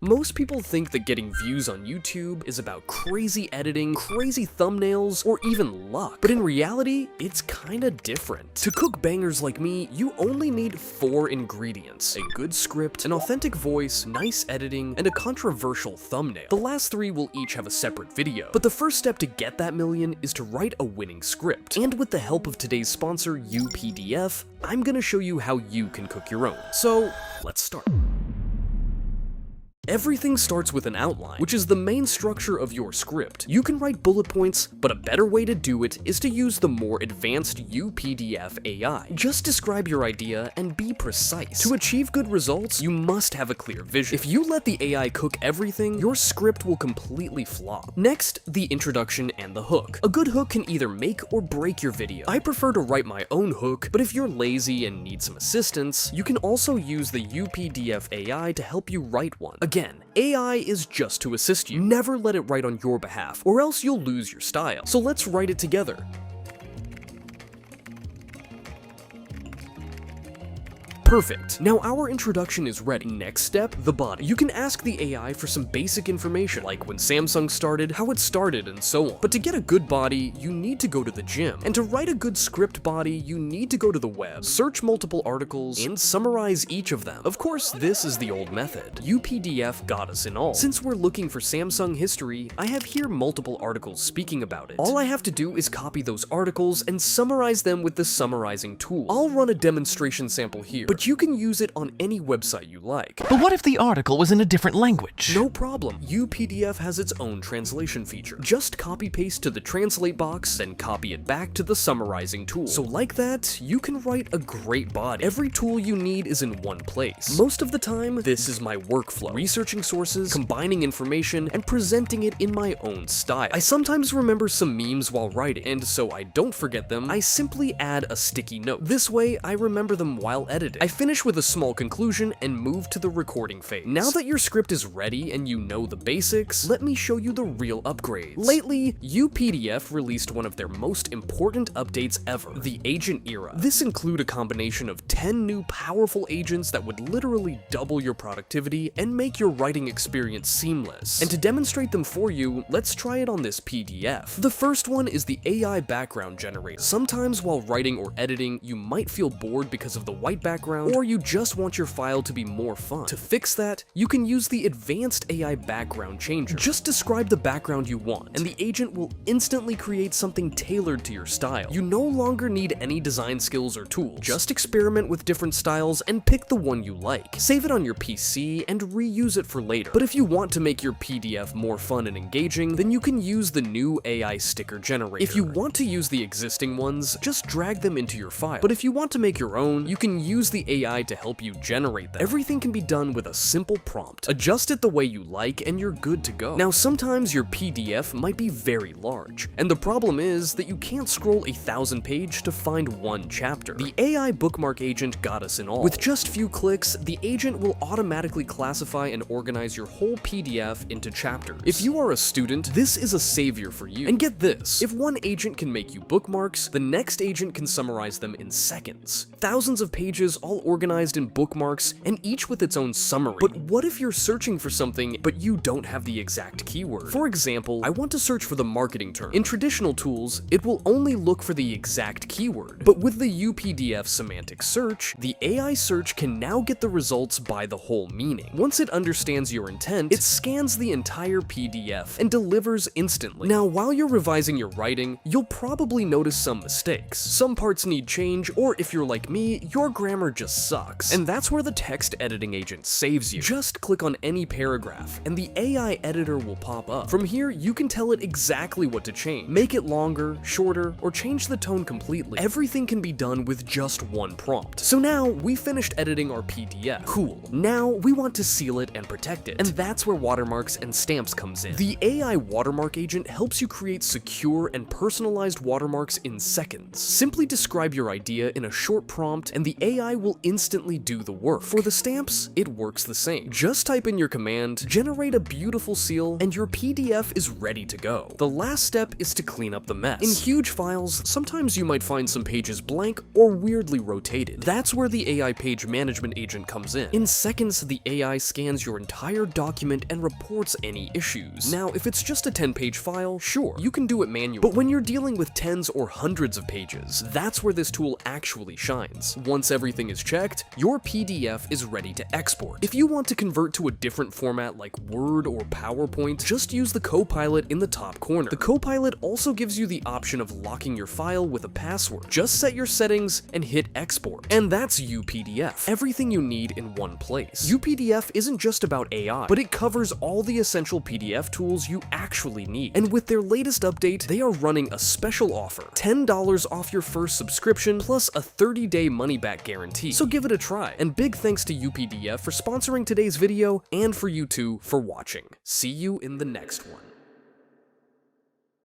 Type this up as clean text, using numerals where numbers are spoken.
Most people think that getting views on YouTube is about crazy editing, crazy thumbnails, or even luck. But in reality, it's kinda different. To cook bangers like me, you only need 4 ingredients: a good script, an authentic voice, nice editing, and a controversial thumbnail. The last 3 will each have a separate video. But the first step to get that million is to write a winning script. And with the help of today's sponsor, UPDF, I'm gonna show you how you can cook your own. So, let's start. Everything starts with an outline, which is the main structure of your script. You can write bullet points, but a better way to do it is to use the more advanced UPDF AI. Just describe your idea and be precise. To achieve good results, you must have a clear vision. If you let the AI cook everything, your script will completely flop. Next, the introduction and the hook. A good hook can either make or break your video. I prefer to write my own hook, but if you're lazy and need some assistance, you can also use the UPDF AI to help you write one. Again, AI is just to assist you. Never let it write on your behalf, or else you'll lose your style. So let's write it together. Perfect. Now our introduction is ready. Next step, the body. You can ask the AI for some basic information, like when Samsung started, how it started, and so on. But to get a good body, you need to go to the gym. And to write a good script body, you need to go to the web, search multiple articles, and summarize each of them. Of course, this is the old method. UPDF got us in all. Since we're looking for Samsung history, I have here multiple articles speaking about it. All I have to do is copy those articles and summarize them with the summarizing tool. I'll run a demonstration sample here, but you can use it on any website you like. But what if the article was in a different language? No problem. UPDF has its own translation feature. Just copy-paste to the translate box, then copy it back to the summarizing tool. So like that, you can write a great body. Every tool you need is in one place. Most of the time, this is my workflow. Researching sources, combining information, and presenting it in my own style. I sometimes remember some memes while writing, and so I don't forget them, I simply add a sticky note. This way, I remember them while editing. I finish with a small conclusion and move to the recording phase. Now that your script is ready and you know the basics, let me show you the real upgrades. Lately, UPDF released one of their most important updates ever, the agent era. This includes a combination of 10 new powerful agents that would literally double your productivity and make your writing experience seamless. And to demonstrate them for you, let's try it on this PDF. The first one is the AI background generator. Sometimes while writing or editing, you might feel bored because of the white background, or you just want your file to be more fun. To fix that, you can use the advanced AI background changer. Just describe the background you want, and the agent will instantly create something tailored to your style. You no longer need any design skills or tools. Just experiment with different styles and pick the one you like. Save it on your PC and reuse it for later. But if you want to make your PDF more fun and engaging, then you can use the new AI sticker generator. If you want to use the existing ones, just drag them into your file. But if you want to make your own, you can use the AI to help you generate them. Everything can be done with a simple prompt. Adjust it the way you like and you're good to go. Now sometimes your PDF might be very large, and the problem is that you can't scroll 1,000 pages to find one chapter. The AI bookmark agent got us in all. With just few clicks, the agent will automatically classify and organize your whole PDF into chapters. If you are a student, this is a savior for you. And get this, if one agent can make you bookmarks, the next agent can summarize them in seconds. Thousands of pages all organized in bookmarks, and each with its own summary. But what if you're searching for something, but you don't have the exact keyword? For example, I want to search for the marketing term. In traditional tools, it will only look for the exact keyword. But with the UPDF semantic search, the AI search can now get the results by the whole meaning. Once it understands your intent, it scans the entire PDF and delivers instantly. Now, while you're revising your writing, you'll probably notice some mistakes. Some parts need change, or if you're like me, your grammar just sucks. And that's where the text editing agent saves you. Just click on any paragraph, and the AI editor will pop up. From here, you can tell it exactly what to change. Make it longer, shorter, or change the tone completely. Everything can be done with just one prompt. So now, we finished editing our PDF. Cool. Now, we want to seal it and protect it. And that's where watermarks and stamps comes in. The AI watermark agent helps you create secure and personalized watermarks in seconds. Simply describe your idea in a short prompt, and the AI will will instantly do the work. For the stamps, it works the same. Just type in your command, generate a beautiful seal, and your PDF is ready to go. The last step is to clean up the mess. In huge files, sometimes you might find some pages blank or weirdly rotated. That's where the AI page management agent comes in. In seconds, the AI scans your entire document and reports any issues. Now, if it's just a 10-page file, sure, you can do it manually. But when you're dealing with tens or hundreds of pages, that's where this tool actually shines. Once everything is checked, your PDF is ready to export. If you want to convert to a different format like Word or PowerPoint, just use the Copilot in the top corner. The Copilot also gives you the option of locking your file with a password. Just set your settings and hit export. And that's UPDF. Everything you need in one place. UPDF isn't just about AI, but it covers all the essential PDF tools you actually need. And with their latest update, they are running a special offer. $10 off your first subscription plus a 30-day money-back guarantee. So give it a try. And big thanks to UPDF for sponsoring today's video and for you two for watching. See you in the next one.